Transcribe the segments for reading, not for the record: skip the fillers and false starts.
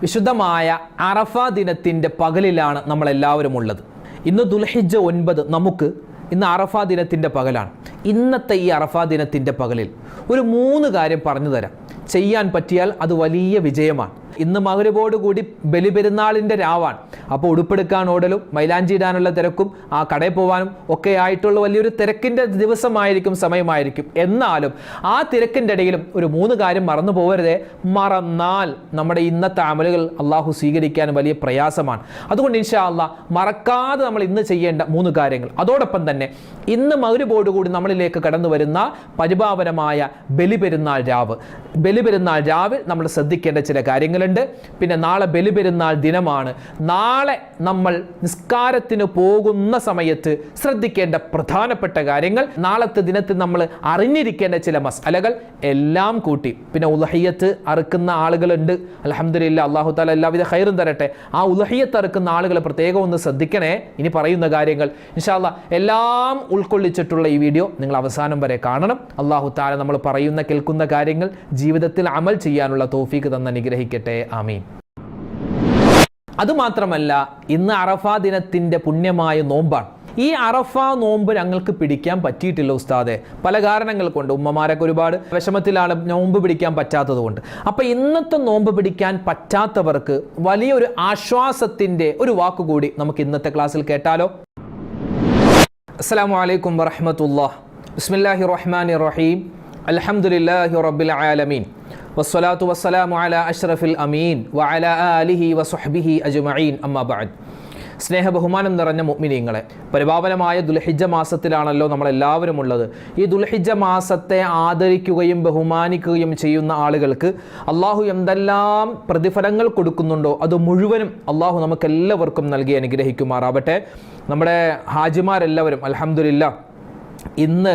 വിശുദ്ധമായ അറഫ ദിനത്തിൻ്റെ പകലിലാണ് നമ്മളെല്ലാവരും ഉള്ളത്. ഇന്ന് ദുൽഹിജ്ജ 9, നമുക്ക് ഇന്ന് അറഫ ദിനത്തിൻ്റെ പകലാണ്. ഇന്നത്തെ ഈ അറഫ ദിനത്തിൻ്റെ പകലിൽ ഒരു 3 കാര്യം പറഞ്ഞു തരാം. ചെയ്യാൻ പറ്റിയാൽ അത് വലിയ വിജയമാണ്. ഇന്ന് മഗ്‌രിബോട് കൂടി ബലിപെരുന്നാളിൻ്റെ രാവാണ്. അപ്പോൾ ഉടുപ്പെടുക്കാൻ ഓടലും മൈലാഞ്ചി ഇടാനുള്ള തിരക്കും ആ കടയിൽ പോകാനും ഒക്കെ ആയിട്ടുള്ള വലിയൊരു തിരക്കിൻ്റെ ദിവസമായിരിക്കും, സമയമായിരിക്കും. എന്നാലും ആ തിരക്കിൻ്റെ ഇടയിലും ഒരു 3 കാര്യം മറന്നു പോകരുതേ. മറന്നാൽ നമ്മുടെ ഇന്നത്തെ അമലുകൾ അള്ളാഹു സ്വീകരിക്കാൻ വലിയ പ്രയാസമാണ്. അതുകൊണ്ട് ഇൻഷാ അല്ലാഹ് മറക്കാതെ നമ്മൾ ഇന്ന് ചെയ്യേണ്ട 3 കാര്യങ്ങൾ. അതോടൊപ്പം തന്നെ ഇന്ന് മഗ്‌രിബോട് കൂടി നമ്മളിലേക്ക് കടന്നു വരുന്ന പരിപാവനമായ ബലിപെരുന്നാൾ രാവ്. ബലിപെരുന്നാൾ രാവിൽ നമ്മൾ ശ്രദ്ധിക്കേണ്ട ചില കാര്യങ്ങളുണ്ട്. പിന്നെ നാളെ ബലിപെരുന്നാൾ ദിനമാണ്. നാളെ നമ്മൾ നിസ്കാരത്തിന് പോകുന്ന സമയത്ത് ശ്രദ്ധിക്കേണ്ട പ്രധാനപ്പെട്ട കാര്യങ്ങൾ, നാളത്തെ ദിനത്തിൽ നമ്മൾ അറിഞ്ഞിരിക്കേണ്ട ചില മസ്അലകൾ എല്ലാം കൂട്ടി. പിന്നെ ഉളഹിയ്യത്ത് അറുക്കുന്ന ആളുകളുണ്ട്. അൽഹംദുലില്ലാ, അല്ലാഹു തആല എല്ലാവിധ ഖൈറും തരട്ടെ. ആ ഉളഹിയ്യത്ത് അറുക്കുന്ന ആളുകൾ പ്രത്യേകം ഒന്ന് ശ്രദ്ധിക്കണേ. ഇനി പറയുന്ന കാര്യങ്ങൾ ഇൻഷാ അല്ലാഹ് എല്ലാം ഉൾക്കൊള്ളിച്ചിട്ടുള്ള ഈ വീഡിയോ നിങ്ങൾ അവസാനം വരെ കാണണം. അല്ലാഹു തആല നമ്മൾ പറയുന്ന കേൾക്കുന്ന കാര്യങ്ങൾ ജീവിതത്തിൽ അമൽ ചെയ്യാനുള്ള തൗഫീഖ് തന്ന് അനുഗ്രഹിക്കട്ടെ. ആമീൻ. അതുമാത്രമല്ല, ഇന്ന് അറഫ ദിനത്തിൻ്റെ പുണ്യമായ നോമ്പാണ്. ഈ അറഫ നോമ്പ് ഞങ്ങൾക്ക് പിടിക്കാൻ പറ്റിയിട്ടില്ല ഉസ്താദെ, പല കാരണങ്ങൾ കൊണ്ട്. ഉമ്മമാരൊക്കെ ഒരുപാട് വിഷമത്തിലാണ് നോമ്പ് പിടിക്കാൻ പറ്റാത്തത് കൊണ്ട്. അപ്പം ഇന്നത്തെ നോമ്പ് പിടിക്കാൻ പറ്റാത്തവർക്ക് വലിയൊരു ആശ്വാസത്തിൻ്റെ ഒരു വാക്കുകൂടി നമുക്ക് ഇന്നത്തെ ക്ലാസ്സിൽ കേട്ടാലോ? അസ്സലാമു അലൈക്കും വറഹ്മത്തുള്ളാഹി. ബിസ്മില്ലാഹിർ റഹ്മാനിർ റഹീം. അൽഹംദുലില്ലാഹി റബ്ബിൽ ആലമീൻ വസ്സലാത്തു വസ്സലാമു അലാ അഷ്റഫിൽ അമീൻ വഅലാ ആലിഹി വസ്വഹ്ബിഹി അജ്മഈൻ. അമ്മാ ബഅദ്. സ്നേഹ ബഹുമാനം നിറഞ്ഞ മുഅ്മിനീങ്ങളെ, പരിപാവനമായ ദുൽഹിജ്ജ മാസത്തിലാണല്ലോ നമ്മളെല്ലാവരും ഉള്ളത്. ഈ ദുൽഹിജ്ജ മാസത്തെ ആദരിക്കുകയും ബഹുമാനിക്കുകയും ചെയ്യുന്ന ആളുകൾക്ക് അള്ളാഹു എന്തെല്ലാം പ്രതിഫലങ്ങൾ കൊടുക്കുന്നുണ്ടോ അത് മുഴുവനും അള്ളാഹു നമുക്കെല്ലാവർക്കും നൽകി അനുഗ്രഹിക്കുമാറാവട്ടെ. നമ്മുടെ ഹാജിമാരെല്ലാവരും അൽഹംദുലില്ലാ ഇന്ന്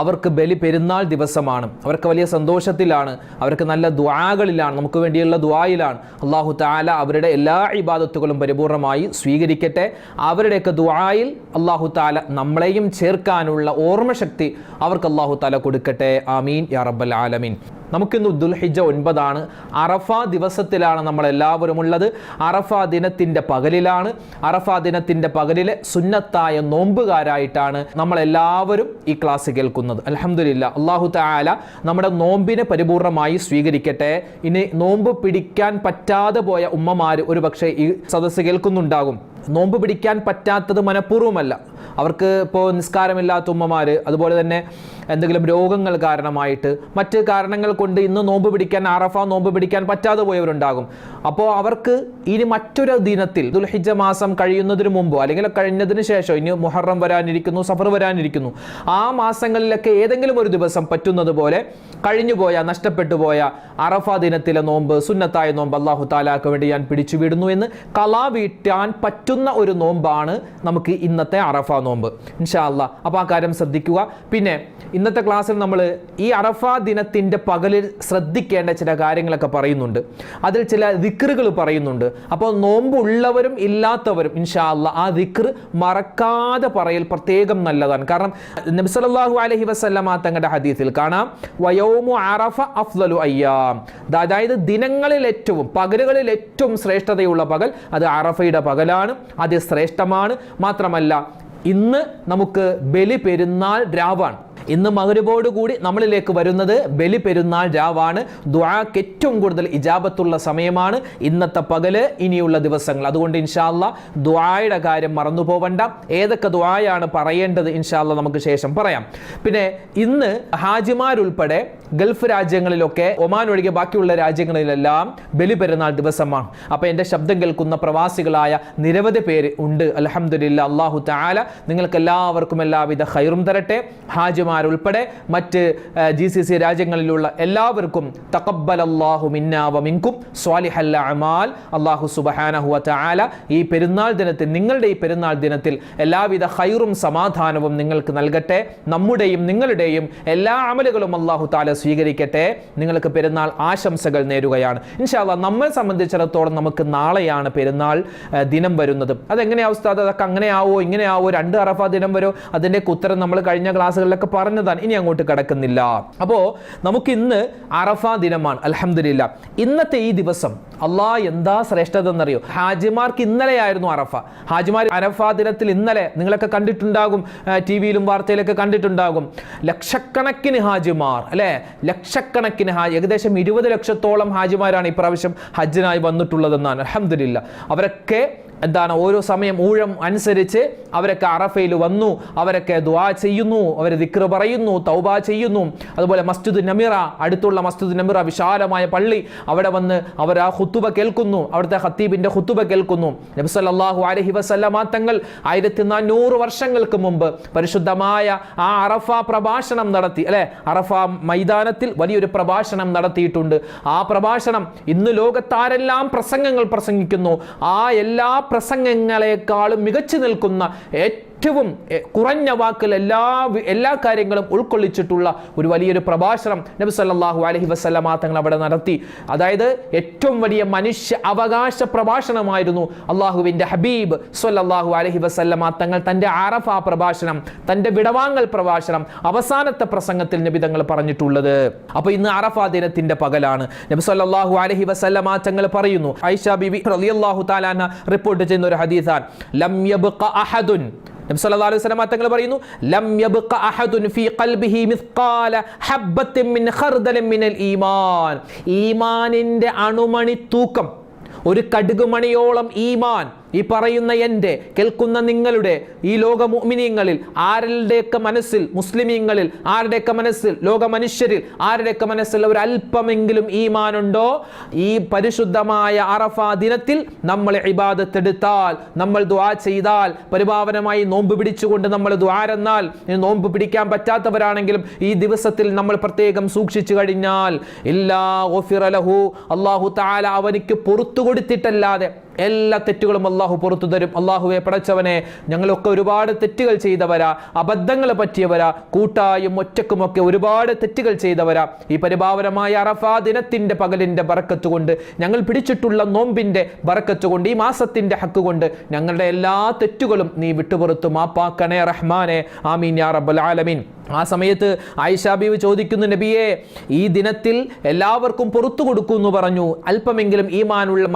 അവർക്ക് ബലി പെരുന്നാൾ ദിവസമാണ്. അവർക്ക് വലിയ സന്തോഷത്തിലാണ്, അവർക്ക് നല്ല ദുആകളിലാണ്, നമുക്ക് വേണ്ടിയുള്ള ദുആയിലാണ്. അല്ലാഹു തആല അവരുടെ എല്ലാ ഇബാദത്തുകളും പരിപൂർണമായി സ്വീകരിക്കട്ടെ. അവരുടെയൊക്കെ ദുആയിൽ അല്ലാഹു തആല നമ്മളെയും ചേർക്കാനുള്ള ഓർമ്മശക്തി അവർക്ക് അല്ലാഹു തആല കൊടുക്കട്ടെ. ആമീൻ യാ റബ്ബൽ ആലമീൻ. നമുക്കിന്ന് ദുൽഹിജ്ജ 9 അറഫ ദിവസത്തിലാണ് നമ്മളെല്ലാവരും ഉള്ളത്. അറഫ ദിനത്തിൻ്റെ പകലിലാണ്. അറഫ ദിനത്തിൻ്റെ പകലിലെ സുന്നത്തായ നോമ്പുകാരായിട്ടാണ് നമ്മളെല്ലാവരും ഈ ക്ലാസ് കേൾക്കുന്നത്. അൽഹംദുലില്ലാ, അല്ലാഹു തആല നമ്മുടെ നോമ്പിനെ പരിപൂർണമായി സ്വീകരിക്കട്ടെ. ഇനി നോമ്പ് പിടിക്കാൻ പറ്റാതെ പോയ ഉമ്മമാർ ഒരു പക്ഷേ ഈ സദസ്സ് കേൾക്കുന്നുണ്ടാകും. നോമ്പ് പിടിക്കാൻ പറ്റാത്തത് മനഃപൂർവ്വമല്ല. അവർക്ക് ഇപ്പോൾ നിസ്കാരമില്ലാത്ത ഉമ്മമാർ, അതുപോലെ തന്നെ എന്തെങ്കിലും രോഗങ്ങൾ കാരണമായിട്ട് മറ്റ് കാരണങ്ങൾ കൊണ്ട് ഇന്ന് നോമ്പ് പിടിക്കാൻ, അറഫ നോമ്പ് പിടിക്കാൻ പറ്റാതെ പോയവരുണ്ടാകും. അപ്പോൾ അവർക്ക് ഇനി മറ്റൊരു ദിനത്തിൽ ദുൽഹിജ്ജ മാസം കഴിയുന്നതിന് മുമ്പോ അല്ലെങ്കിൽ കഴിഞ്ഞതിന് ശേഷം, ഇനി മുഹറം വരാനിരിക്കുന്നു, സഫർ വരാനിരിക്കുന്നു, ആ മാസങ്ങളിലൊക്കെ ഏതെങ്കിലും ഒരു ദിവസം പറ്റുന്നത് പോലെ കഴിഞ്ഞുപോയ, നഷ്ടപ്പെട്ടു പോയ അറഫ ദിനത്തിലെ നോമ്പ്, സുന്നത്തായ നോമ്പ് അല്ലാഹു തആലാക്ക് വേണ്ടി ഞാൻ പിടിച്ചു വിടുന്നു എന്ന് ഖളാ വീട്ടാൻ പറ്റുന്ന ഒരു നോമ്പാണ് നമുക്ക് ഇന്നത്തെ അറഫ നോമ്പ് ഇൻഷാ അല്ലാഹ്. അപ്പോൾ ആ കാര്യം ശ്രദ്ധിക്കുക. പിന്നെ ഇന്നത്തെ ക്ലാസ്സിൽ നമ്മൾ ഈ അറഫ ദിനത്തിൻ്റെ പകലിൽ ശ്രദ്ധിക്കേണ്ട ചില കാര്യങ്ങളൊക്കെ പറയുന്നുണ്ട്. അതിൽ ചില ദിക്റുകൾ പറയുന്നുണ്ട്. അപ്പോൾ നോമ്പ് ഉള്ളവരും ഇല്ലാത്തവരും ഇൻഷാ അല്ലാഹ് ആ ദിക്ർ മറക്കാതെ പറയൽ പ്രത്യേകം നല്ലതാണ്. കാരണം നബി സല്ലല്ലാഹു അലൈഹി വസല്ലമ തങ്ങളുടെ ഹദീസിൽ കാണാം, വയൗമു അറഫ അഫ്ളലു അയ്യാം. അതായത് ദിനങ്ങളിൽ ഏറ്റവും, പകലുകളിൽ ഏറ്റവും ശ്രേഷ്ഠതയുള്ള പകൽ അത് അറഫയുടെ പകലാണ്, അത് ശ്രേഷ്ഠമാണ്. മാത്രമല്ല ഇന്ന് നമുക്ക് ബലി പെരുന്നാൾ രാവാണ്. ഇന്ന് മഗ്‌രിബോട് കൂടി നമ്മളിലേക്ക് വരുന്നത് ബലി പെരുന്നാൾ രാവാണ്. ദുആക്ക് ഏറ്റവും കൂടുതൽ ഇജാബത്തുള്ള സമയമാണ് ഇന്നത്തെ പകല്, ഇനിയുള്ള ദിവസങ്ങൾ. അതുകൊണ്ട് ഇൻഷാ അല്ലാഹ് ദുആയുടെ കാര്യം മറന്നു പോവണ്ട. ഏതൊക്കെ ദുആയാണ് പറയേണ്ടത് ഇൻഷാ അല്ലാഹ് നമുക്ക് ശേഷം പറയാം. പിന്നെ ഇന്ന് ഹാജിമാരുൾപ്പെടെ ഗൾഫ് രാജ്യങ്ങളിലൊക്കെ, ഒമാൻ ഒഴികെ ബാക്കിയുള്ള രാജ്യങ്ങളിലെല്ലാം ബലി പെരുന്നാൾ ദിവസമാണ്. അപ്പോൾ എൻ്റെ ശബ്ദം കേൾക്കുന്ന പ്രവാസികളായ നിരവധി പേര് ഉണ്ട്. അൽഹംദുലില്ലാ, അല്ലാഹു തആല നിങ്ങൾക്ക് എല്ലാവർക്കും എല്ലാവിധ ഖൈറും തരട്ടെ. ഹാജിമാരുൾപ്പെടെ മറ്റ് GCC രാജ്യങ്ങളിലുള്ള എല്ലാവർക്കും തഖബ്ബലല്ലാഹു മിന്നാ വ മിൻകും സ്വാലിഹൽ അഅമാൽ. അല്ലാഹു സുബ്ഹാനഹു വ തആല ഈ പെരുന്നാൾ ദിനത്തിൽ, നിങ്ങളുടെ ഈ പെരുന്നാൾ ദിനത്തിൽ എല്ലാവിധ ഖൈറും സമാധാനവും നിങ്ങൾക്ക് നൽകട്ടെ. നമ്മുടെയും നിങ്ങളുടെയും എല്ലാ അമലുകളും അല്ലാഹു തആല സ്വീകരിക്കട്ടെ. നിങ്ങൾക്ക് പെരുന്നാൾ ആശംസകൾ നേരുകയാണ്. ഇൻഷാ അല്ലാഹ് നമ്മെ സംബന്ധിച്ചിടത്തോളം നമുക്ക് നാളെയാണ് പെരുന്നാൾ ദിനം വരുന്നത്. അതെങ്ങനെയാ ഉസ്താദ്, അതൊക്കെ അങ്ങനെയാവോ ഇങ്ങനെയാവോ, 2 അറഫ ദിനം വരോ? അതിൻ്റെയൊക്കെ ഉത്തരം നമ്മൾ കഴിഞ്ഞ ക്ലാസ്സുകളിലൊക്കെ പറഞ്ഞതാണ്, ഇനി അങ്ങോട്ട് കിടക്കുന്നില്ല. അപ്പോൾ നമുക്ക് ഇന്ന് അറഫ ദിനമാണ്. അൽഹംദുലില്ലാ. ഇന്നത്തെ ഈ ദിവസം എന്താ ശ്രേഷ്ഠത എന്നറിയോ? ഹാജിമാർക്ക് ഇന്നലെയായിരുന്നു അറഫ. ഹാജിമാർ അറഫ ദിനത്തിൽ ഇന്നലെ നിങ്ങളൊക്കെ കണ്ടിട്ടുണ്ടാകും, ടിവിയിലും വാർത്തയിലൊക്കെ കണ്ടിട്ടുണ്ടാകും. ലക്ഷക്കണക്കിന് ഹാജിമാർ, അല്ലെ, ലക്ഷക്കണക്കിന് ഏകദേശം 20 ലക്ഷത്തോളം ഹാജിമാരാണ് ഇപ്രാവശ്യം ഹജ്ജിനായി വന്നിട്ടുള്ളതെന്നാണ്. അൽഹംദുലില്ലാ. അവരൊക്കെ ഓരോ സമയം ഊഴം അനുസരിച്ച് അവരൊക്കെ അറഫയിൽ വന്നു, അവരൊക്കെ ദുആ ചെയ്യുന്നു, അവർ ദിക്ർ പറയുന്നു, തൗബ ചെയ്യുന്നു. അതുപോലെ മസ്ജിദ് നമിറ, അടുത്തുള്ള മസ്ജിദ് നമിറ വിശാലമായ പള്ളി, അവിടെ വന്ന് അവർ ആ ഖുതുബ കേൾക്കുന്നു, അവിടുത്തെ ഖത്തീബിന്റെ ഖുതുബ കേൾക്കുന്നു. നബി സല്ലല്ലാഹു അലൈഹി വസല്ലമ തങ്ങൾ 1400 വർഷങ്ങൾക്ക് മുമ്പ് പരിശുദ്ധമായ ആ അറഫ പ്രഭാഷണം നടത്തി, അല്ലെ, അറഫ മൈതാനത്തിൽ വലിയൊരു പ്രഭാഷണം നടത്തിയിട്ടുണ്ട്. ആ പ്രഭാഷണം ഇന്ന് ലോകത്താരെല്ലാം പ്രസംഗങ്ങൾ പ്രസംഗിക്കുന്നു, ആ എല്ലാ പ്രസംഗങ്ങളെക്കാളും മികച്ചു നിൽക്കുന്ന ഏറ്റവും കുറഞ്ഞ വാക്കിൽ എല്ലാ കാര്യങ്ങളും ഉൾക്കൊള്ളിച്ചിട്ടുള്ള ഒരു വലിയൊരു പ്രഭാഷണം നബി സല്ലല്ലാഹു അലൈഹി വസല്ലമ തങ്ങൾ അവിടെ നടത്തി. അതായത് ഏറ്റവും വലിയ മനുഷ്യ അവകാശ പ്രഭാഷണമായിരുന്നു അള്ളാഹുവിൻ്റെ ഹബീബ് സല്ലല്ലാഹു അലൈഹി വസല്ലമ തങ്ങൾ തൻ്റെ അറഫ പ്രഭാഷണം, തൻ്റെ വിടവാങ്ങൽ പ്രഭാഷണം, അവസാനത്തെ പ്രസംഗത്തിൽ നബി തങ്ങൾ പറഞ്ഞിട്ടുള്ളത്. അപ്പോൾ ഇന്ന് അറഫ ദിനത്തിന്റെ പകലാണ്. നബി സല്ലല്ലാഹു അലൈഹി വസല്ലമ തങ്ങൾ പറയുന്നു, ആയിഷ ബീബി റളിയല്ലാഹു തആല അൻഹ റിപ്പോർട്ട് ചെയ്യുന്ന ഒരു ഹദീസാണ്, ലം യബ്ഖ അഹദുൻ, നബി സല്ലല്ലാഹു അലൈഹി വസല്ലം തങ്ങൾ പറയുന്നു, ലം യബ്ഖ അഹദുൻ ഫീ ഖൽബിഹി മിസ്ഖാല ഹബ്ബത്തിൻ മിൻ ഖർദലിൻ മിനൽ ഈമാൻ. ഈമാനിന്റെ അണുമണി തൂക്കം, ഒരു കടുകുമണിയോളം ഈമാൻ ഈ പറയുന്ന എൻ്റെ, കേൾക്കുന്ന നിങ്ങളുടെ ഈ ലോക മുഅ്മിനീങ്ങളിൽ ആരുടെയൊക്കെ മനസ്സിൽ, മുസ്ലിമീങ്ങളിൽ ആരുടെയൊക്കെ മനസ്സിൽ, ലോക മനുഷ്യരിൽ ആരുടെയൊക്കെ മനസ്സിൽ ഒരു അല്പമെങ്കിലും ഈമാനുണ്ടോ, ഈ പരിശുദ്ധമായ അറഫ ദിനത്തിൽ നമ്മൾ ഇബാദത്ത് എടുത്താൽ, നമ്മൾ ദുആ ചെയ്താൽ, പരിപാവനമായി നോമ്പ് പിടിച്ചുകൊണ്ട് നമ്മൾ ദുആരെന്നാൽ, നോമ്പ് പിടിക്കാൻ പറ്റാത്തവരാണെങ്കിലും ഈ ദിവസത്തിൽ നമ്മൾ പ്രത്യേകം സൂക്ഷിച്ചു കഴിഞ്ഞാൽ, ഇല്ലാ ഗുഫിറ ലഹു, അല്ലാഹു തആല അവനിക്ക് പുറത്തു കൊടുത്തിട്ടല്ലാതെ എല്ലാ തെറ്റുകളും അള്ളാഹു പുറത്തു തരും. അള്ളാഹുവെ പടച്ചവനെ, ഞങ്ങളൊക്കെ ഒരുപാട് തെറ്റുകൾ ചെയ്തവരാ, അബദ്ധങ്ങൾ പറ്റിയവരാ, കൂട്ടായും ഒറ്റക്കുമൊക്കെ ഒരുപാട് തെറ്റുകൾ ചെയ്തവരാ. ഈ പരിപാവനമായ അറഫ ദിനത്തിന്റെ പകലിന്റെ ബറക്കത്ത് കൊണ്ട്, ഞങ്ങൾ പിടിച്ചിട്ടുള്ള നോമ്പിന്റെ ബറക്കത്ത് കൊണ്ട്, ഈ മാസത്തിന്റെ ഹക്ക് കൊണ്ട് ഞങ്ങളുടെ എല്ലാ തെറ്റുകളും നീ വിട്ടുപുറത്തു മാപ്പാക്കണേ റഹ്മാനെ, ആമീൻ യാ റബ്ബൽ ആലമീൻ. ആ സമയത്ത് ആയിഷ ബീവി ചോദിക്കുന്നു, നബിയെ, ഈ ദിനത്തിൽ എല്ലാവർക്കും പുറത്തു കൊടുക്കുമെന്ന് പറഞ്ഞു, അല്പമെങ്കിലും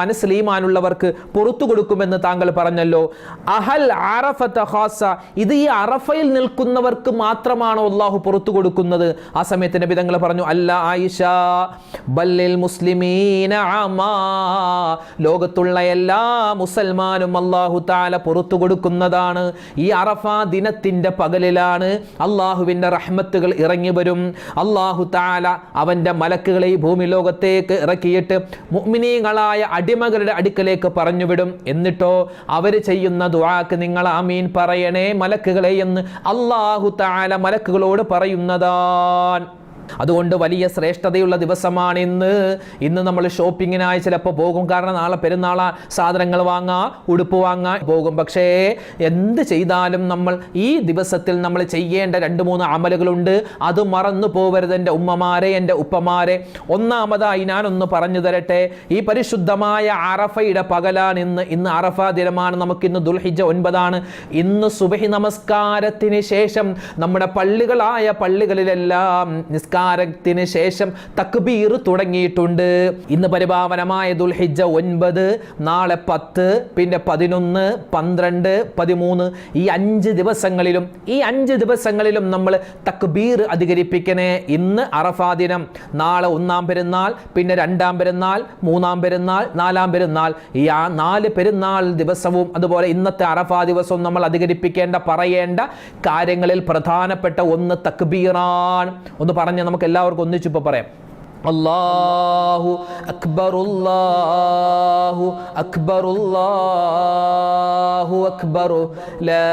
മനസ്സിൽ ഈമാനുള്ളവർക്ക് പുറത്തു കൊടുക്കുമെന്ന് താങ്കൾ പറഞ്ഞല്ലോ. അഹൽ അറഫത ഖാസ, ഇത് ഈ അറഫയിൽ നിൽക്കുന്നവർക്ക് മാത്രമാണോ അല്ലാഹു പുറത്തു കൊടുക്കുന്നത്? ആ സമയത്ത് നബി തങ്ങൾ പറഞ്ഞു, അല്ല ആയിഷ, ബല്ലിൽ മുസ്ലിമീന ആമാ, ലോകത്തുള്ള എല്ലാ മുസൽമാനും അല്ലാഹു തആല പുറത്തു കൊടുക്കുന്നതാണ്. ഈ അറഫ ദിനത്തിന്റെ പകലിലാണ് അല്ലാഹുവിന്റെ റഹ്മത്തുകൾ ഇറങ്ങി വരും. അല്ലാഹു തആല അവന്റെ മലക്കുകളെ ഈ ഭൂമി ലോകത്തേക്ക് ഇറക്കിയിട്ട് മുഅ്മിനീങ്ങളായ അടിമകളുടെ അടുക്കലേക്ക് പറഞ്ഞുവിടും. എന്നിട്ടോ അവർ ചെയ്യുന്ന ദുആക്ക് നിങ്ങൾ ആമീൻ പറയണേ മലക്കുകളെ എന്ന് അല്ലാഹു തആല മലക്കുകളോട് പറയുന്നതാണ്. അതുകൊണ്ട് വലിയ ശ്രേഷ്ഠതയുള്ള ദിവസമാണ് ഇന്ന് നമ്മൾ ഷോപ്പിങ്ങിനായി ചിലപ്പോൾ പോകും, കാരണം നാളെ പെരുന്നാളാ, സാധനങ്ങൾ വാങ്ങാൻ, ഉടുപ്പ് വാങ്ങാൻ പോകും. പക്ഷേ എന്ത് ചെയ്താലും നമ്മൾ ഈ ദിവസത്തിൽ നമ്മൾ ചെയ്യേണ്ട 2-3 അമലുകളുണ്ട്. അത് മറന്നു പോവരുത് എൻ്റെ ഉമ്മമാരെ, എൻ്റെ ഉപ്പമാരെ. ഒന്നാമതായി ഞാനൊന്ന് പറഞ്ഞു തരട്ടെ. ഈ പരിശുദ്ധമായ അറഫയുടെ പകലാണ് ഇന്ന് അറഫ ദിനമാണ്. നമുക്കിന്ന് ദുൽഹിജ്ജ 9 ഇന്ന് സുബഹി നമസ്കാരത്തിന് ശേഷം നമ്മുടെ പള്ളികളിലെല്ലാം നിസ്കാരത്തിന് ശേഷം തക്ബീർ തുടങ്ങിയിട്ടുണ്ട്. ഇന്ന് പരിപാവനമായ ദുൽഹിജ്ജ 9, നാളെ 10, പിന്നെ 11, 12, 13 ഈ 5 ദിവസങ്ങളിലും നമ്മൾ തക്ബീർ അധികരിപ്പിക്കണേ. ഇന്ന് അറഫാ ദിനം, നാളെ 1-ാം പെരുന്നാൾ, പിന്നെ 2-ാം പെരുന്നാൾ, 3-ാം പെരുന്നാൾ, 4-ാം പെരുന്നാൾ. ഈ 4 പെരുന്നാൾ ദിവസവും അതുപോലെ ഇന്നത്തെ അറഫാ ദിവസവും നമ്മൾ അധികരിപ്പിക്കേണ്ട, പറയേണ്ട കാര്യങ്ങളിൽ പ്രധാനപ്പെട്ട ഒന്ന് തക്ബീറാൻ. ഒന്ന് പറഞ്ഞ് നമുക്ക് എല്ലാവർക്കും ഒന്നിച്ചിപ്പോൾ പറയാം. അല്ലാഹു അക്ബർ, അല്ലാഹു അക്ബർ, അല്ലാഹു അക്ബർ, ലാ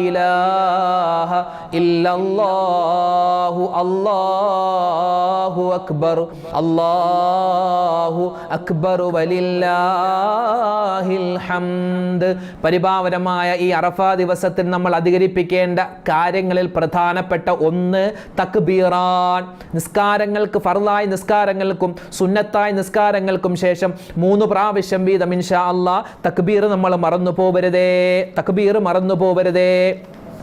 ഇലാഹ ഇല്ലല്ലാഹു, അല്ലാഹു അക്ബർ, അല്ലാഹു അക്ബർ വലില്ലാഹിൽ ഹംദ്. പരിപാവനമായ ഈ അറഫാ ദിവസത്തിൽ നമ്മൾ അധികരിപ്പിക്കേണ്ട കാര്യങ്ങളിൽ പ്രധാനപ്പെട്ട ഒന്ന് തക്ബീറാൻ. നിസ്കാരങ്ങൾ, ഫർളായ നിസ്കാരങ്ങൾക്കും സുന്നത്തായ നിസ്കാരങ്ങൾക്കും ശേഷം 3 പ്രാവശ്യം വീതം ഇൻഷാ അല്ലാഹ് തക്ബീർ നമ്മൾ മറന്നു പോവരുതേ.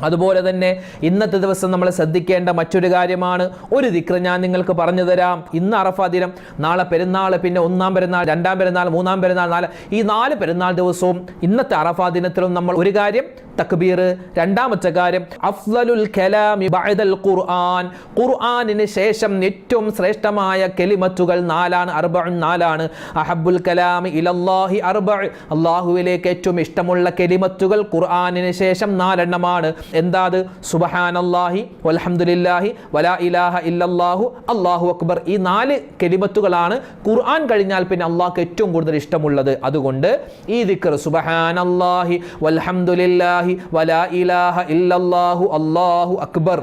അതുപോലെ തന്നെ ഇന്നത്തെ ദിവസം നമ്മൾ ശ്രദ്ധിക്കേണ്ട മറ്റൊരു കാര്യമാണ് ഒരു ദിക്ർ ഞാൻ നിങ്ങൾക്ക് പറഞ്ഞു തരാം. ഇന്ന് അറഫാ ദിനം, നാളെ പെരുന്നാൾ, പിന്നെ ഒന്നാം പെരുന്നാൾ, രണ്ടാം പെരുന്നാൾ, മൂന്നാം പെരുന്നാൾ, ഈ 4 പെരുന്നാൾ ദിവസവും ഇന്നത്തെ അറഫാ ദിനത്തിലും നമ്മൾ ഒരു കാര്യം തക്ബീർ, രണ്ടാമത്തെ കാര്യം അഫ്ളലുൽ കലാമി ബഅദൽ ഖുർആൻ, ഖുർആനിന് ശേഷം ഏറ്റവും ശ്രേഷ്ഠമായ കലിമത്തുകൾ 4 അഹബ്ബുൽ കലാമി ഇലല്ലാഹി 4, അല്ലാഹുവിലേക്ക് ഏറ്റവും ഇഷ്ടമുള്ള കലിമത്തുകൾ ഖുർആനിന് ശേഷം 4 എന്താ അത്? സുബ്ഹാനല്ലാഹി വൽഹംദുലില്ലാഹി വലാ ഇലാഹ ഇല്ലല്ലാഹു അല്ലാഹു അക്ബർ. ഈ 4 കലിമത്തുകളാണ് ഖുർആൻ കഴിഞ്ഞാൽ പിന്നെ അല്ലാഹുക്ക് ഏറ്റവും കൂടുതൽ ഇഷ്ടമുള്ളത്. അതുകൊണ്ട് ഈ ദിക്ർ സുബ്ഹാനല്ലാഹി വൽഹംദുലില്ലാഹി വലാ ഇലാഹ ഇല്ലല്ലാഹു അല്ലാഹു അക്ബർ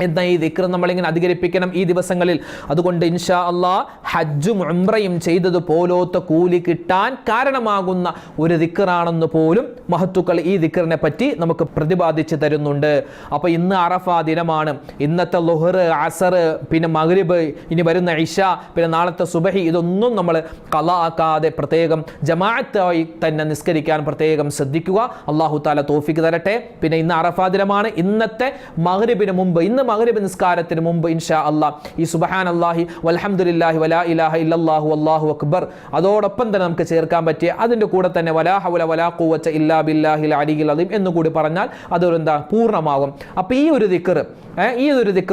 എന്ന ഈ ദിക്ർ നമ്മളിങ്ങനെ അധികരിപ്പിക്കണം ഈ ദിവസങ്ങളിൽ. അതുകൊണ്ട് ഇൻഷാ അല്ലാഹ് ഹജ്ജും ഉംറയും ചെയ്തതുപോലത്തെ കൂലി കിട്ടാൻ കാരണമാകുന്ന ഒരു ദിക്റാണെന്ന് പോലും മഹത്തുക്കൾ ഈ ദിക്റിനെ പറ്റി നമുക്ക് പ്രതിപാദിച്ചു തരുന്നുണ്ട്. അപ്പോൾ ഇന്ന് അറഫാ ദിനമാണ്. ഇന്നത്തെ ളുഹർ, അസർ, പിന്നെ മഗ്രിബ്, ഇനി വരുന്ന ഇശ, പിന്നെ നാളത്തെ സുബഹി, ഇതൊന്നും നമ്മൾ ഖളാ ആക്കാതെ പ്രത്യേകം ജമാഅത്തായി തന്നെ നിസ്കരിക്കാൻ പ്രത്യേകം ശ്രദ്ധിക്കുക. അല്ലാഹു തആല തൗഫീഖ് തരട്ടെ. പിന്നെ ഇന്ന് അറഫാ ദിനമാണ്. ഇന്നത്തെ മഗ്രിബിന് മുമ്പ്, ഇന്ന് മഗ്രിബ് നിസ്കാരത്തിന് മുമ്പ് ഇൻഷാ അല്ലാഹ് ഈ സുബ്ഹാനല്ലാഹി വൽഹംദുലില്ലാഹി വലാ ഇലാഹ ഇല്ലല്ലാഹു അല്ലാഹു അക്ബർ അതോടൊപ്പം തന്നെ നമുക്ക് ചേർക്കാൻ പറ്റിയ അതിൻ്റെ കൂടെ തന്നെ വലാ ഹൗല വലാ ഖുവത ഇല്ലാ ബില്ലാഹിൽ അലിയിൽ അദീം എന്ന് കൂടി പറഞ്ഞാൽ അതൊരു പൂർണ്ണമാകും. അപ്പോൾ ഈ ഒരു ദിക്ർ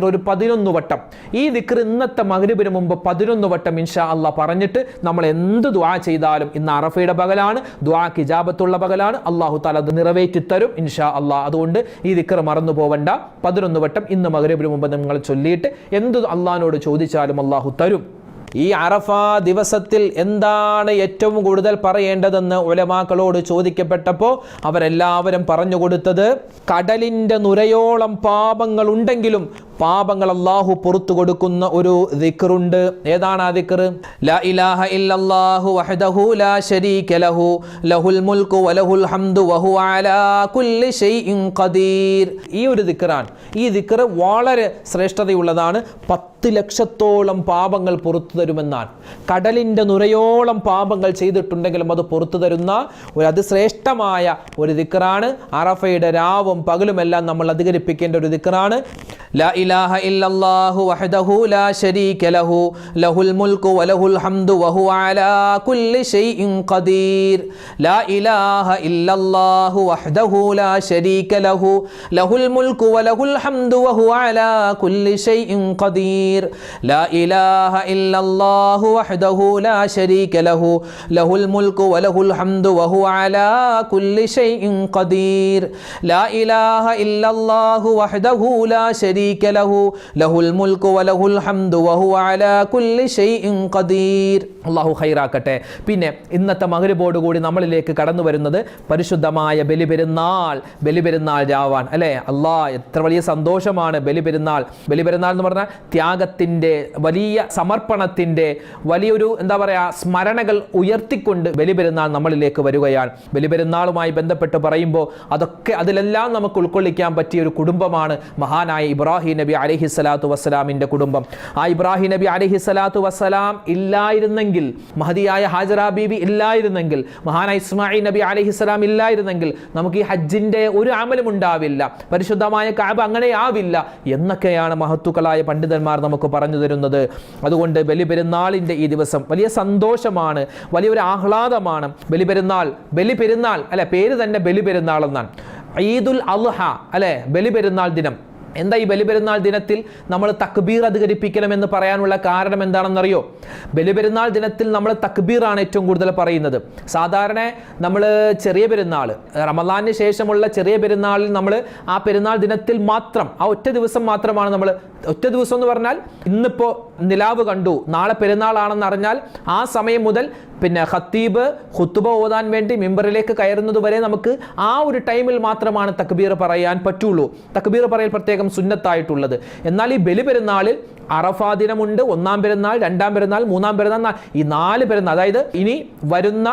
ഒരു 11 വട്ടം, ഈ ദിക്ർ ഇന്നത്തെ മഗ്രിബിന് മുമ്പ് 11 വട്ടം ഇൻഷാ അല്ലാഹ് പറഞ്ഞിട്ട് നമ്മൾ എന്ത് ദുആ ചെയ്താലും, ഇന്ന് അറഫയുടെ പകലാണ്, ദുആക്ക് ഇജാബത്തുള്ള പകലാണ്, അല്ലാഹു തആല അത് നിറവേറ്റി തരും ഇൻഷാ അല്ലാഹ്. അതുകൊണ്ട് ഈ ദിക്ർ മറന്നു പോവണ്ട. 11 വട്ടം ഇന്ന് മഗ്രിബിന് മുമ്പ് നിങ്ങൾ ചൊല്ലിയിട്ട് എന്ത് അല്ലാഹുവിനോട് ചോദിച്ചാലും അല്ലാഹു തരും. ഈ അറഫാ ദിവസത്തിൽ എന്താണ് ഏറ്റവും കൂടുതൽ പറയേണ്ടതെന്ന് ഉലമാക്കളോട് ചോദിക്കപ്പെട്ടപ്പോൾ അവരെല്ലാവരും പറഞ്ഞു കൊടുത്തത്, കടലിൻ്റെ നുരയോളം പാപങ്ങൾ ഉണ്ടെങ്കിലും പാപങ്ങൾ അല്ലാഹു പുറത്തു കൊടുക്കുന്ന ഒരു ദിക്റുണ്ട്. ഏതാണ് ആ ദിക്ർ? ലാ ഇലാഹ ഇല്ലല്ലാഹു വഹ്ദഹു ലാ ശരീക ലഹു ലഹുൽ മുൽക്കു വലഹുൽ ഹംദു വഹുവ അലാ കുല്ലി ഷൈഇൻ ഖദീർ. ഈ ഒരു ദിക്റാണ്. ഈ ദിക്ർ വളരെ ശ്രേഷ്ഠതയുള്ളതാണ്. 10 ലക്ഷത്തോളം പാപങ്ങൾ പുറത്തു തരുമെന്നാണ്. കടലിൻ്റെ നുരയോളം പാപങ്ങൾ ചെയ്തിട്ടുണ്ടെങ്കിലും അത് പുറത്തു തരുന്ന ഒരു അതിശ്രേഷ്ഠമായ ഒരു ദിക്റാണ്. അറഫയുടെ രാവും പകലുമെല്ലാം നമ്മൾ അധികരിപ്പിക്കേണ്ട ഒരു ദിക്റാണ്. ലാ ഇലാഹ ഇല്ലല്ലാഹു വഹ്ദഹു ലാ ശരീക ലഹു ലഹുൽ മുൽക്കു വലഹുൽ ഹംദു വഹുവ അലാ കുല്ലി ഷൈഇൻ ഖദീർ. ലാ ഇലാഹ ഇല്ലല്ലാഹു വഹ്ദഹു ലാ ശരീക ലഹു ലഹുൽ മുൽക്കു വലഹുൽ ഹംദു വഹുവ അലാ കുല്ലി ഷൈഇൻ ഖദീർ. ലാ ഇലാഹ ഇല്ലല്ലാഹു വഹ്ദഹു ലാ ശരീക ലഹു ലഹുൽ മുൽക്കു വലഹുൽ ഹംദു വഹുവ അലാ കുല്ലി ഷൈഇൻ ഖദീർ. ലാ ഇലാഹ ഇല്ലല്ലാഹു വഹ്ദഹു ലാ ശരീക ലഹു ലഹുൽ മുൽക്കു വലഹുൽ ഹംദു വഹുവ അലാ കുല്ലി ഷൈഇൻ ഖദീർ. അല്ലാഹു ഖൈറാക്കട്ടെ. പിന്നെ ഇന്നത്തെ മഗ്രിബോട് കൂടി നമ്മളിലേക്ക് കടന്നു വരുന്നത് പരിശുദ്ധമായ ബലിപെരുന്നാൾ രാവാൻ അല്ലേ. അല്ലാഹ് എത്ര വലിയ സന്തോഷമാണ് ബലിപെരുന്നാൾ എന്ന് പറഞ്ഞാൽ ത്യാഗത്തിൻ്റെ, വലിയ സമർപ്പണത്തിൻ്റെ വലിയൊരു സ്മരണകൾ ഉയർത്തിക്കൊണ്ട് ബലിപെരുന്നാൾ നമ്മളിലേക്ക് വരികയാണ്. ബലിപെരുന്നാളുമായി ബന്ധപ്പെട്ട് പറയുമ്പോൾ അതിലെല്ലാം നമുക്ക് ഉൾക്കൊള്ളിക്കാൻ പറ്റിയ ഒരു കുടുംബമാണ് മഹാനായ ഇബ്രാഹിം നബി അലൈഹിസ്സലാത്തു വസ്സലാമിൻ്റെ കുടുംബം. ആ ഇബ്രാഹിം നബി അലൈഹിസ്സലാത്തു വസ്സലാം ഇല്ലായിരുന്നെങ്കിൽ, മഹദിയായ ഹാജറ ബീബി ഇല്ലായിരുന്നെങ്കിൽ, മഹാനായ ഇസ്മായിൽ നബി അലൈഹിസ്സലാം ഇല്ലായിരുന്നെങ്കിൽ നമുക്ക് ഈ ഹജ്ജിൻ്റെ ഒരു അമലും ഉണ്ടാവില്ല, പരിശുദ്ധമായ കഅബ അങ്ങനെ ആവില്ല എന്നൊക്കെയാണ് മഹത്തുക്കളായ പണ്ഡിതന്മാർ നമുക്ക് പറഞ്ഞു തരുന്നത്. അതുകൊണ്ട് ബലിപെരുന്നാളിൻ്റെ ഈ ദിവസം വലിയ സന്തോഷമാണ്, വലിയൊരു ആഹ്ലാദമാണ്. ബലിപെരുന്നാൾ അല്ലെ, പേര് തന്നെ ബലിപെരുന്നാൾ എന്നാണ്. ഈദുൽ അദ്ഹ അല്ലെ, ബലിപെരുന്നാൾ ദിനം. എന്താ ഈ ബലിപെരുന്നാൾ ദിനത്തിൽ നമ്മൾ തക്ബീർ അധികരിപ്പിക്കണമെന്ന് പറയാനുള്ള കാരണം എന്താണെന്നറിയോ? ബലിപെരുന്നാൾ ദിനത്തിൽ നമ്മൾ തക്ബീറാണ് ഏറ്റവും കൂടുതൽ പറയുന്നത്. സാധാരണ നമ്മൾ ചെറിയ പെരുന്നാൾ, റമളാനിന് ശേഷമുള്ള ചെറിയ പെരുന്നാളിൽ നമ്മൾ ആ പെരുന്നാൾ ദിനത്തിൽ മാത്രം, ആ ഒറ്റ ദിവസം മാത്രമാണ് നമ്മൾ, ഒറ്റ ദിവസം എന്ന് പറഞ്ഞാൽ ഇന്നിപ്പോൾ നിലാവ് കണ്ടു, നാളെ പെരുന്നാളാണെന്ന് അറിഞ്ഞാൽ ആ സമയം മുതൽ പിന്നെ ഖത്തീബ് ഖുത്ബ ഓതാൻ വേണ്ടി മിമ്പറിലേക്ക് കയറുന്നത് വരെ നമുക്ക് ആ ഒരു ടൈമിൽ മാത്രമാണ് തക്ബീർ പറയാൻ പറ്റുള്ളൂ. തക്ബീർ പറയൽ പ്രത്യേകം സുന്നത്തായിട്ടുള്ളത്. എന്നാൽ ഈ ബലിപെരുന്നാളിൽ അറഫാ ദിനമുണ്ട്, ഒന്നാം പെരുന്നാൾ, രണ്ടാം പെരുന്നാൾ, മൂന്നാം പെരുന്നാൾ, ഈ 4 പെരുന്നാൾ, അതായത് ഇനി വരുന്ന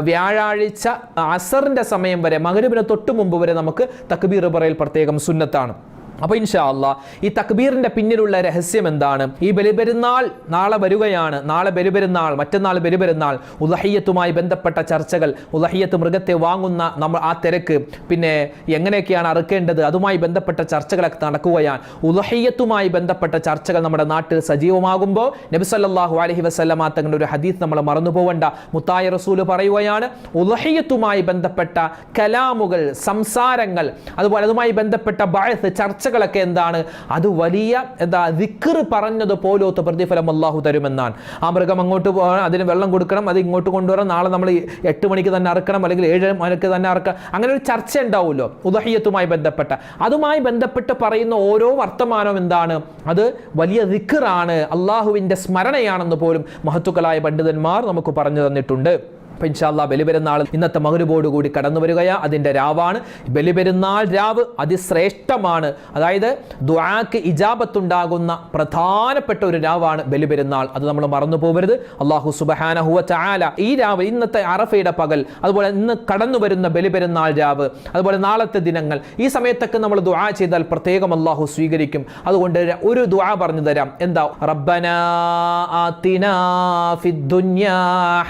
വ്യാഴാഴ്ച അസറിന്റെ സമയം വരെ, മഗ്രിബിന് തൊട്ട് മുമ്പ് വരെ നമുക്ക് തക്ബീർ പറയൽ പ്രത്യേകം സുന്നത്താണ്. അപ്പോൾ ഇൻഷാ അല്ലാഹ് ഈ തക്ബീറിന്റെ പിന്നിലുള്ള രഹസ്യം എന്താണ്? ഈ ബലിപെരുന്നാൾ നാളെ വരികയാണ്. നാളെ ബലിപെരുന്നാൾ, മറ്റന്നാൾ ബലിപെരുന്നാൾ. ഉദഹിയ്യത്തുമായി ബന്ധപ്പെട്ട ചർച്ചകൾ, ഉദഹിയ്യത്ത് മൃഗത്തെ വാങ്ങുന്ന നമ്മൾ ആ തിരക്ക്, പിന്നെ എങ്ങനെയൊക്കെയാണ് അറുക്കേണ്ടത്, അതുമായി ബന്ധപ്പെട്ട ചർച്ചകളൊക്കെ നടക്കുകയാണ്. ഉദഹിയ്യത്തുമായി ബന്ധപ്പെട്ട ചർച്ചകൾ നമ്മുടെ നാട്ടിൽ സജീവമാകുമ്പോൾ നബി സല്ലല്ലാഹു അലൈഹി വസല്ലമ തങ്ങളുടെ ഒരു ഹദീസ് നമ്മൾ മറന്നു പോകണ്ട. മുത്തായ റസൂൽ പറയുകയാണ്, ഉദഹിയ്യത്തുമായി ബന്ധപ്പെട്ട കലാമുകൾ, സംസാരങ്ങൾ, അതുപോലെ അതുമായി ബന്ധപ്പെട്ട ബഅത്ത്, ചർച്ചകളൊക്കെ എന്താണ്? അത് വലിയ ദിക്ർ പറഞ്ഞത് പോലത്തെ പ്രതിഫലം അല്ലാഹു തരുമെന്നാണ്. ആ മൃഗം അങ്ങോട്ട് പോകണം, അതിന് വെള്ളം കൊടുക്കണം, അത് ഇങ്ങോട്ട് കൊണ്ടുവരണം, നാളെ നമ്മൾ 8 മണിക്ക് തന്നെ അറുക്കണം, അല്ലെങ്കിൽ 7 മണിക്ക് തന്നെ അറുക്കണം. അങ്ങനെ ഒരു ചർച്ച ഉണ്ടാവുമല്ലോ ഉദഹിയ്യത്തുമായി ബന്ധപ്പെട്ട. അതുമായി ബന്ധപ്പെട്ട് പറയുന്ന ഓരോ വർത്തമാനവും എന്താണ്? അത് വലിയ ദിക്റാണ്, അള്ളാഹുവിൻ്റെ സ്മരണയാണെന്ന് പോലും മഹത്തുക്കളായ പണ്ഡിതന്മാർ നമുക്ക് പറഞ്ഞു തന്നിട്ടുണ്ട്. അപ്പോൾ ഇൻഷാ അല്ലാഹ് ബലിപെരുന്നാൾ ഇന്നത്തെ മഗ്‌രിബോട് കൂടി കടന്നു വരികയാണ്. അതിൻ്റെ രാവാണ് ബലിപെരുന്നാൾ രാവ്. അതിശ്രേഷ്ഠമാണ്. അതായത് ദുആക്ക് ഇജാബത്തുണ്ടാകുന്ന പ്രധാനപ്പെട്ട ഒരു രാവാണ് ബലിപെരുന്നാൾ. അത് നമ്മൾ മറന്നു പോകരുത്. അല്ലാഹു സുബ്ഹാനഹു വ തആല ഈ രാവ്, ഇന്നത്തെ അറഫയുടെ പകൽ, അതുപോലെ ഇന്ന് കടന്നു വരുന്ന ബലിപെരുന്നാൾ രാവ്, അതുപോലെ നാളത്തെ ദിനങ്ങൾ, ഈ സമയത്തൊക്കെ നമ്മൾ ദുആ ചെയ്താൽ പ്രത്യേകം അല്ലാഹു സ്വീകരിക്കും. അതുകൊണ്ട് ഒരു ദുആ പറഞ്ഞു തരാം. എന്താ? റബ്ബനാ ആതിനാ ഫിദ് ദുനിയാ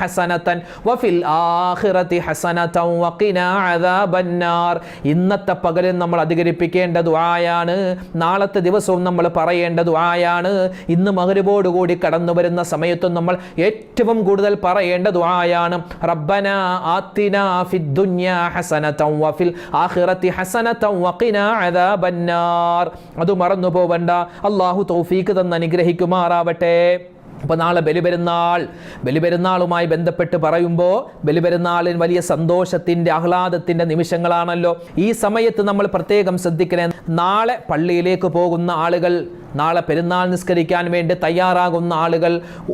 ഹസനതൻ വഫിൽ ആഖിറതി ഹസനതൻ വഖിനാ അദാബന്നാർ. ഇന്നത്തെ പകലിൽ നമ്മൾ അധികരിപ്പിക്കേണ്ട ദുആയാണ്. നാളത്തെ ദിവസവും നമ്മൾ പറയേണ്ട ദുആയാണ്. ഇന്ന് മഗ്‌രിബോട് കൂടി കടന്നു വരുന്ന സമയത്തും നമ്മൾ ഏറ്റവും കൂടുതൽ പറയേണ്ട ദുആയാണ്. റബ്ബനാ ആതിനാ ഫിദ് ദുനിയാ ഹസനതൻ വഫിൽ ആഖിറതി ഹസനതൻ വഖിനാ അദാബന്നാർ. അത് മറന്നു പോവണ്ട. അല്ലാഹു തൗഫീഖ് തന്ന് അനുഗ്രഹിക്കുമാറാവട്ടെ. അപ്പോൾ നാളെ ബലിപെരുന്നാളുമായി ബന്ധപ്പെട്ട് പറയുമ്പോൾ ബലിപെരുന്നാളിന് വലിയ സന്തോഷത്തിൻ്റെ, ആഹ്ലാദത്തിൻ്റെ നിമിഷങ്ങളാണല്ലോ. ഈ സമയത്ത് നമ്മൾ പ്രത്യേകം ശ്രദ്ധിക്കണേ. നാളെ പള്ളിയിലേക്ക് പോകുന്ന ആളുകൾ, നാളെ പെരുന്നാൾ നിസ്കരിക്കാൻ വേണ്ടി തയ്യാറാകുന്ന ആളുകൾ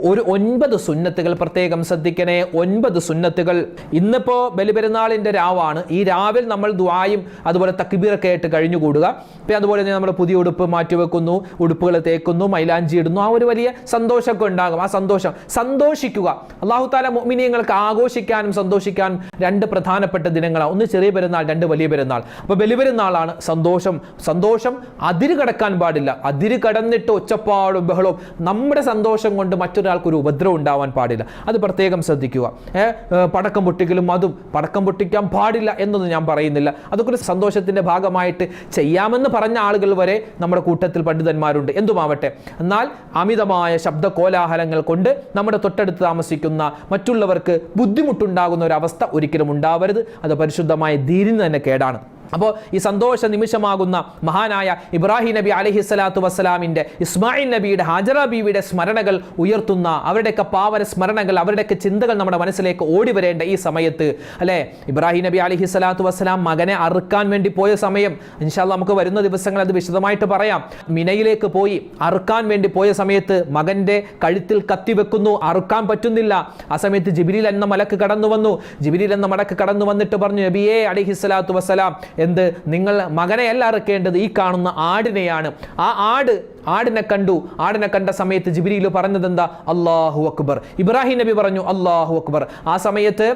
ഒരു 9 സുന്നത്തുകൾ പ്രത്യേകം ശ്രദ്ധിക്കണേ. 9 സുന്നത്തുകൾ. ഇന്നിപ്പോൾ ബലിപെരുന്നാളിൻ്റെ രാവാണ്. ഈ രാവിൽ നമ്മൾ ദുആയും അതുപോലെ തക്ബീറൊക്കെ ആയിട്ട് കഴിഞ്ഞുകൂടുക. പിന്നെ അതുപോലെ തന്നെ നമ്മൾ പുതിയ ഉടുപ്പ് മാറ്റിവെക്കുന്നു, ഉടുപ്പുകൾ തേക്കുന്നു, മൈലാഞ്ചി ഇടുന്നു. ആ ഒരു വലിയ സന്തോഷമൊക്കെ ഉണ്ടാകും. ആ സന്തോഷിക്കുക. അല്ലാഹു തആല മുഅ്മിനീങ്ങൾക്ക് ആഘോഷിക്കാനും സന്തോഷിക്കാനും 2 പ്രധാനപ്പെട്ട ദിനങ്ങളാണ്. ഒന്ന് ചെറിയ പെരുന്നാൾ, 2 വലിയ പെരുന്നാൾ. അപ്പോൾ ബലിപെരുന്നാളാണ് സന്തോഷം അതിര് കടക്കാൻ പാടില്ല. അതിര് കടന്നിട്ട് ഒച്ചപ്പാടും ബഹളവും, നമ്മുടെ സന്തോഷം കൊണ്ട് മറ്റൊരാൾക്കൊരു ഉപദ്രവം ഉണ്ടാവാൻ പാടില്ല. അത് പ്രത്യേകം ശ്രദ്ധിക്കുക. പടക്കം പൊട്ടിക്കലും അതും പടക്കം പൊട്ടിക്കാൻ പാടില്ല എന്നൊന്നും ഞാൻ പറയുന്നില്ല. അതൊക്കെ ഒരു സന്തോഷത്തിൻ്റെ ഭാഗമായിട്ട് ചെയ്യാമെന്ന് പറഞ്ഞ ആളുകൾ വരെ നമ്മുടെ കൂട്ടത്തിൽ പണ്ഡിതന്മാരുണ്ട്. എന്തുമാവട്ടെ, എന്നാൽ അമിതമായ ശബ്ദ കോലാഹലങ്ങൾ കൊണ്ട് നമ്മുടെ തൊട്ടടുത്ത് താമസിക്കുന്ന മറ്റുള്ളവർക്ക് ബുദ്ധിമുട്ടുണ്ടാകുന്ന ഒരു അവസ്ഥ ഒരിക്കലും ഉണ്ടാവരുത്. അത് പരിശുദ്ധമായ ദീനിന് തന്നെ കേടാണ്. അപ്പോൾ ഈ സന്തോഷ നിമിഷമാകുന്ന മഹാനായ ഇബ്രാഹിം നബി അലൈഹിസ്സലാത്തു വസ്സലാമിൻ്റെ, ഇസ്മായിൽ നബിയുടെ, ഹാജറ ബീവിയുടെ സ്മരണകൾ ഉയർത്തുന്ന, അവരുടെയൊക്കെ പാവന സ്മരണകൾ, അവരുടെയൊക്കെ ചിന്തകൾ നമ്മുടെ മനസ്സിലേക്ക് ഓടി വരേണ്ട ഈ സമയത്ത് അല്ലേ, ഇബ്രാഹിം നബി അലൈഹിസ്സലാത്തു വസ്സലാം മകനെ അറുക്കാൻ വേണ്ടി പോയ സമയം, ഇൻഷാ അല്ലാഹ് നമുക്ക് വരുന്ന ദിവസങ്ങൾ അത് വിശദമായിട്ട് പറയാം. മിനയിലേക്ക് പോയി അറുക്കാൻ വേണ്ടി പോയ സമയത്ത് മകൻ്റെ കഴുത്തിൽ കത്തിവെക്കുന്നു, അറുക്കാൻ പറ്റുന്നില്ല. ആ സമയത്ത് ജിബ്രീൽ എന്ന മലക്ക് കടന്നു വന്നിട്ട് പറഞ്ഞു, നബിയേ അലൈഹിസ്സലാത്തു വസ്സലാം, എന്ത്, നിങ്ങൾ മകനെയല്ല അറുക്കേണ്ടത്, ഈ കാണുന്ന ആടിനെയാണ്. ആ ആടിനെ കണ്ട സമയത്ത് ജിബ്രീൽ പറഞ്ഞത് എന്താ? അല്ലാഹു അക്ബർ. ഇബ്രാഹിം നബി പറഞ്ഞു അല്ലാഹു അക്ബർ. ആ സമയത്ത്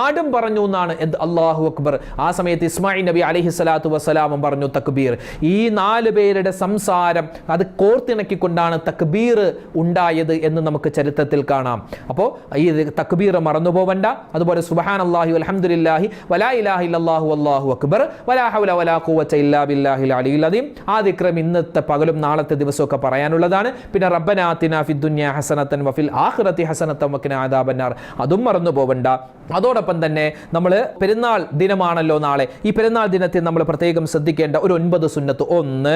ആടും പറഞ്ഞു എന്നാണ്, അല്ലാഹു അക്ബർ. ആ സമയത്ത് ഇസ്മായിൽ നബി അലൈഹിസ്സലാത്തു വസ്സലാമും പറഞ്ഞു തക്ബീർ. ഈ 4 പേരുടെ സംസാരം അത് കോർത്തിണക്കിക്കൊണ്ടാണ് തക്ബീർ ഉണ്ടായത് എന്ന് നമുക്ക് ചരിത്രത്തിൽ കാണാം. അപ്പോൾ ഈ തക്ബീർ മറന്നു പോവണ്ട. അതുപോലെ സുബ്ഹാനല്ലാഹി വൽഹംദുലില്ലാഹി വലാ ഇലാഹ ഇല്ലല്ലാഹു വല്ലാഹു അക്ബർ വലാ ഹൗല വലാ ഖുവത ഇല്ലാ ബില്ലാഹിൽ അലിയിൽ അദീം. ആ ദിക്ർ ഇന്നത്തെ പകലും നാളത്തെ ദിവസമൊക്കെ പറയാനുള്ളതാണ്. പിന്നെ റബ്ബനാ ആതിനാ ഫിദ് ദുനിയാ ഹസനതൻ വഫിൽ ആഖിറതി ഹസനതൻ വഖിനാ അദാബന്നാർ, അതും മറന്നു പോവണ്ട. അതോടൊപ്പം തന്നെ നമ്മൾ പെരുന്നാൾ ദിനമാണല്ലോ നാളെ. ഈ പെരുന്നാൾ ദിനത്തിൽ നമ്മൾ പ്രത്യേകം ശ്രദ്ധിക്കേണ്ട ഒരു 9 സുന്നത്ത്. 1,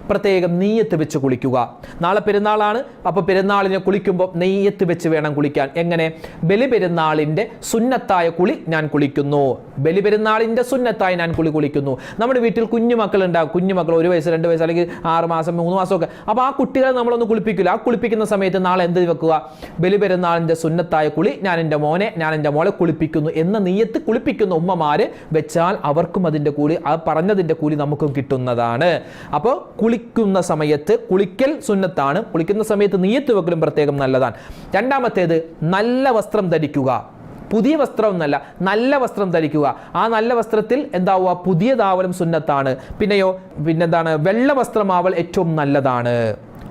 പ്രത്യേകം നീയത്ത് വെച്ച് കുളിക്കുക. നാളെ പെരുന്നാളാണ്. അപ്പോൾ പെരുന്നാളിനെ കുളിക്കുമ്പോൾ നെയ്യത്ത് വെച്ച് വേണം കുളിക്കാൻ. എങ്ങനെ? ബലിപെരുന്നാളിൻ്റെ സുന്നത്തായ കുളി ഞാൻ കുളിക്കുന്നു, ബലിപെരുന്നാളിൻ്റെ സുന്നത്തായി ഞാൻ കുളിക്കുന്നു. നമ്മുടെ വീട്ടിൽ കുഞ്ഞുമക്കൾ ഉണ്ടാകും. കുഞ്ഞുമക്കൾ 1 വയസ്സ് 2 വയസ്സ് അല്ലെങ്കിൽ 6 മാസം 3 മാസമൊക്കെ. അപ്പോൾ ആ കുട്ടികളെ നമ്മളൊന്ന് കുളിപ്പിക്കില്ല. ആ കുളിപ്പിക്കുന്ന സമയത്ത് നാളെ എന്ത് വെക്കുക? ബലിപെരുന്നാളിൻ്റെ സുന്നത്തായ കുളി ഞാൻ എൻ്റെ മോളെ കുളിപ്പിക്കുന്നു എന്ന നിയ്യത്ത് കുളിപ്പിക്കുന്ന ഉമ്മമാര് വെച്ചാൽ അവർക്കും അതിൻ്റെ കൂലി, ആ പറഞ്ഞതിൻ്റെ കൂലി നമുക്കും കിട്ടുന്നതാണ്. അപ്പോൾ കുളിക്കുന്ന സമയത്ത് കുളിക്കൽ സുന്നത്താണ്. കുളിക്കുന്ന സമയത്ത് നിയ്യത്ത് വെക്കലും പ്രത്യേകം നല്ലതാണ്. രണ്ടാമത്തേത്, നല്ല വസ്ത്രം ധരിക്കുക. പുതിയ വസ്ത്രം എന്നല്ല, നല്ല വസ്ത്രം ധരിക്കുക. ആ നല്ല വസ്ത്രത്തിൽ എന്താവുക, പുതിയതാവലും സുന്നത്താണ്. പിന്നെന്താണ്, വെള്ള വസ്ത്രമാവൽ ഏറ്റവും നല്ലതാണ്.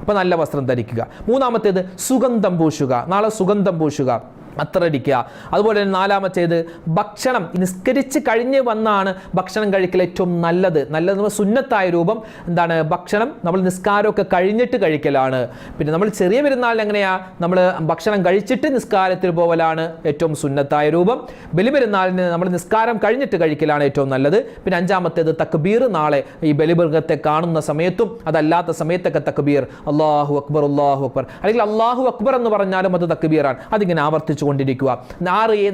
അപ്പോൾ നല്ല വസ്ത്രം ധരിക്കുക. മൂന്നാമത്തേത് സുഗന്ധം പൂശുക. നാളെ സുഗന്ധം പൂശുക, അത്രടിക്കുക. അതുപോലെ തന്നെ നാലാമത്തേത് ഭക്ഷണം നിസ്കരിച്ച് കഴിഞ്ഞ് വന്നാണ് ഭക്ഷണം കഴിക്കൽ ഏറ്റവും നല്ലത്. സുന്നത്തായ രൂപം എന്താണ്, ഭക്ഷണം നമ്മൾ നിസ്കാരമൊക്കെ കഴിഞ്ഞിട്ട് കഴിക്കലാണ്. പിന്നെ നമ്മൾ ചെറിയ പെരുന്നാളിന് എങ്ങനെയാ, നമ്മൾ ഭക്ഷണം കഴിച്ചിട്ട് നിസ്കാരത്തിൽ പോവലാണ് ഏറ്റവും സുന്നത്തായ രൂപം. ബലിപെരുന്നാളിന് നമ്മൾ നിസ്കാരം കഴിഞ്ഞിട്ട് കഴിക്കലാണ് ഏറ്റവും നല്ലത്. പിന്നെ അഞ്ചാമത്തേത് തക്ബീർ. നാളെ ഈ ബലിമൃഗത്തെ കാണുന്ന സമയത്തും അതല്ലാത്ത സമയത്തൊക്കെ തക്ബീർ, അല്ലാഹു അക്ബർ അല്ലാഹു അക്ബർ, അല്ലെങ്കിൽ അല്ലാഹു അക്ബർ എന്ന് പറഞ്ഞാലും അത് തക്ബീറാണ്. അതിങ്ങനെ ആവർത്തിച്ചു കൊണ്ടിരിക്കുക.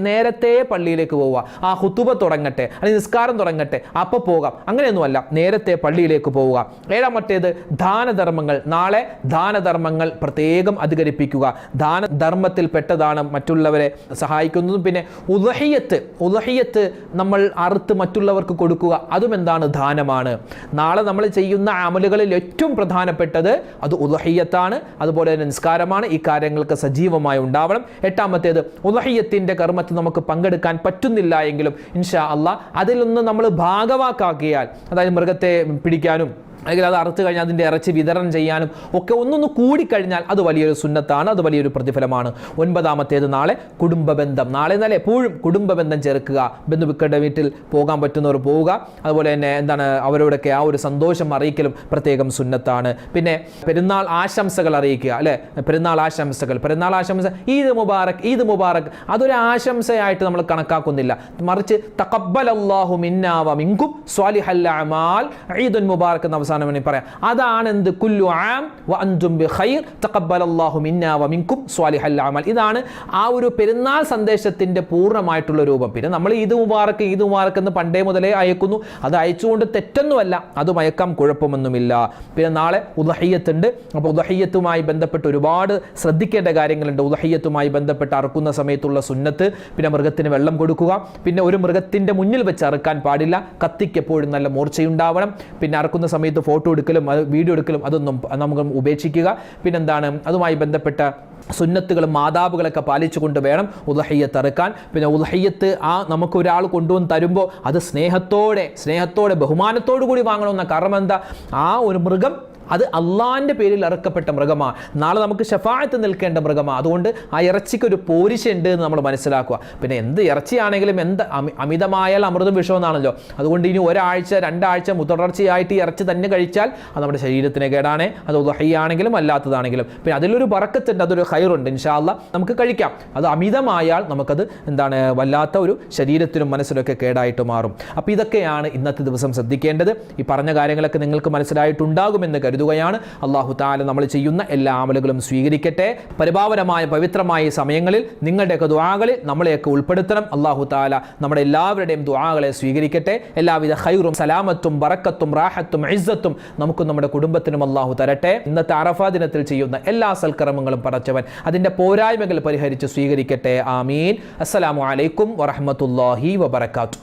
നേരത്തെ പള്ളിയിലേക്ക് പോവുക. ആ ഖുതുബ തുടങ്ങട്ടെ അല്ലെങ്കിൽ നിസ്കാരം തുടങ്ങട്ടെ അപ്പോൾ പോകാം, അങ്ങനെയൊന്നുമല്ല, നേരത്തെ പള്ളിയിലേക്ക് പോവുക. ഏഴാമത്തേത് ദാനധർമ്മങ്ങൾ. നാളെ ദാനധർമ്മങ്ങൾ പ്രത്യേകം അധികരിപ്പിക്കുക. ദാനധർമ്മത്തിൽ പെട്ടതാണ് മറ്റുള്ളവരെ സഹായിക്കുന്നതും. പിന്നെ ഉദഹിയത്ത് നമ്മൾ അറുത്ത് മറ്റുള്ളവർക്ക് കൊടുക്കുക, അതും എന്താണ്, ദാനമാണ്. നാളെ നമ്മൾ ചെയ്യുന്ന അമലുകളിൽ ഏറ്റവും പ്രധാനപ്പെട്ടത് അത് ഉദഹിയത്താണ്. അതുപോലെ തന്നെ നിസ്കാരമാണ്. ഈ കാര്യങ്ങൾക്ക് സജീവമായി ഉണ്ടാവണം. എട്ടാമത്തേത് ഉദഹിയത്തിന്റെ കർമ്മത്തിൽ നമുക്ക് പങ്കെടുക്കാൻ പറ്റുന്നില്ല എങ്കിലും ഇൻഷാ അല്ലാഹ് അതിലൊന്ന് നമ്മൾ ഭാഗവാക്കാക്കിയാൽ, അതായത് മൃഗത്തെ പിടിക്കാനും അല്ലെങ്കിൽ അത് അറുത്ത് കഴിഞ്ഞാൽ അതിൻ്റെ ഇറച്ചി വിതരണം ചെയ്യാനും ഒക്കെ ഒന്നൊന്ന് കൂടിക്കഴിഞ്ഞാൽ അത് വലിയൊരു സുന്നത്താണ്, അത് വലിയൊരു പ്രതിഫലമാണ്. ഒൻപതാമത്തേത് നാളെ കുടുംബബന്ധം. നാളെ എന്നാലേ എപ്പോഴും കുടുംബബന്ധം ചേർക്കുക. ബന്ധുക്കളുടെ വീട്ടിൽ പോകാൻ പറ്റുന്നവർ പോവുക. അതുപോലെ തന്നെ എന്താണ്, അവരോടൊക്കെ ആ ഒരു സന്തോഷം അറിയിക്കലും പ്രത്യേകം സുന്നത്താണ്. പിന്നെ പെരുന്നാൾ ആശംസകൾ അറിയിക്കുക, അല്ലെ, പെരുന്നാൾ ആശംസ, ഈദ് മുബാറക് അതൊരു ആശംസയായിട്ട് നമ്മൾ കണക്കാക്കുന്നില്ല. മറിച്ച് തഖബ്ബലല്ലാഹു മിന്നാ വ മിൻകും സ്വാലിഹൽ അഅമാൽ ഈദുൻ മുബാറക് എന്ന പറയാം. അതാണ് എന്ത്, കുല്ലു ആം വ അൻതും ബിഖൈർ തഖബ്ബലല്ലാഹു മിന്നാ വ മിൻകും സ്വാലിഹൽ അഅമാൽ. ഇതാണ് ആ ഒരു പെരുന്നാൾ സന്ദേശത്തിന്റെ പൂർണ്ണമായിട്ടുള്ള രൂപം. പിന്നെ നമ്മൾ ഈദ് മുബാറക് എന്ന് പണ്ടേ മുതലേ അയക്കുന്നു. അത് അയച്ചുകൊണ്ട് തെറ്റൊന്നുമല്ല, അതും അയക്കാം, കുഴപ്പമൊന്നുമില്ല. പിന്നെ നാളെ ഉദഹിയ്യത്ത് ഉണ്ട്. അപ്പോൾ ഉദഹിയ്യത്തുമായി ബന്ധപ്പെട്ട് ഒരുപാട് ശ്രദ്ധിക്കേണ്ട കാര്യങ്ങളുണ്ട്. ഉദഹിയ്യത്തുമായി ബന്ധപ്പെട്ട് അറുക്കുന്ന സമയത്തുള്ള സുന്നത്ത്, പിന്നെ മൃഗത്തിന് വെള്ളം കൊടുക്കുക, പിന്നെ ഒരു മൃഗത്തിന്റെ മുന്നിൽ വെച്ച് അറുക്കാൻ പാടില്ല, കത്തിക്ക് എപ്പോഴും നല്ല മൂർച്ചയുണ്ടാവണം, പിന്നെ അറുക്കുന്ന സമയത്ത് ഫോട്ടോ എടുക്കലും വീഡിയോ എടുക്കലും അതൊന്നും നമുക്ക് ഉപേക്ഷിക്കുക. പിന്നെന്താണ്, അതുമായി ബന്ധപ്പെട്ട സുന്നത്തുകളും മാതാബുകളൊക്കെ പാലിച്ചുകൊണ്ട് വേണം ഉദഹിയ്യത്ത് അറുക്കാൻ. പിന്നെ ഉദഹിയ്യത്ത് നമുക്ക് ഒരാൾ കൊണ്ടുവന്ന് തരുമ്പോൾ അത് സ്നേഹത്തോടെ ബഹുമാനത്തോടു കൂടി വാങ്ങണമെന്ന. കാരണം എന്താ, ആ ഒരു മൃഗം അത് അള്ളാഹിൻ്റെ പേരിൽ ഇറക്കപ്പെട്ട മൃഗമാണ്. നാളെ നമുക്ക് ശഫാഅത്ത് നിൽക്കേണ്ട മൃഗമാണ്. അതുകൊണ്ട് ആ ഇറച്ചിക്ക് ഒരു പോരിശ ഉണ്ട് എന്ന് നമ്മൾ മനസ്സിലാക്കുക. പിന്നെ എന്ത് ഇറച്ചിയാണെങ്കിലും അമിതമായാൽ അമൃതം വിഷമെന്നാണല്ലോ. അതുകൊണ്ട് ഇനി ഒരാഴ്ച 2 ആഴ്ച തുടർച്ചയായിട്ട് ഈ ഇറച്ചി തന്നെ കഴിച്ചാൽ അത് നമ്മുടെ ശരീരത്തിന് കേടാണ്. അത് ഉദഹിയാണെങ്കിലും അല്ലാത്തതാണെങ്കിലും. പിന്നെ അതിലൊരു ബറക്കത്തുണ്ട്, അതൊരു ഖൈറുണ്ട്. ഇൻഷാ അല്ലാഹ് നമുക്ക് കഴിക്കാം. അത് അമിതമായാൽ നമുക്കത് വല്ലാത്ത ഒരു ശരീരത്തിനും മനസ്സിലൊക്കെ കേടായിട്ട് മാറും. അപ്പോൾ ഇതൊക്കെയാണ് ഇന്നത്തെ ദിവസം ശ്രദ്ധിക്കേണ്ടത്. ഈ പറഞ്ഞ കാര്യങ്ങളൊക്കെ നിങ്ങൾക്ക് മനസ്സിലായിട്ടുണ്ടാകുമെന്ന് കരുതുകയാണ്. അല്ലാഹു തആല നമ്മൾ ചെയ്യുന്ന എല്ലാ അമലുകളും സ്വീകരിക്കട്ടെ. പരിപാവനമായ പവിത്രമായ സമയങ്ങളിൽ നിങ്ങളുടെയൊക്കെ ദുആകളിൽ നമ്മളെയൊക്കെ ഉൾപ്പെടുത്തണം. അല്ലാഹു തആല നമ്മുടെ എല്ലാവരുടെയും ദുആകളെ സ്വീകരിക്കട്ടെ. എല്ലാവിധ ഖൈറും സലാമത്തും ബറക്കത്തും റാഹത്തും ഇസ്സത്തും നമുക്കും നമ്മുടെ കുടുംബത്തിനും അല്ലാഹു തരട്ടെ. ഇന്നത്തെ അറഫാ ദിനത്തിൽ ചെയ്യുന്ന എല്ലാ സൽക്കർമ്മങ്ങളും പടച്ചവൻ അതിൻ്റെ പോരായ്മകൾ പരിഹരിച്ച് സ്വീകരിക്കട്ടെ. ആമീൻ. അസ്സലാമു അലൈക്കും വറഹ്മത്തുള്ളാഹി വബറകാതുഹു.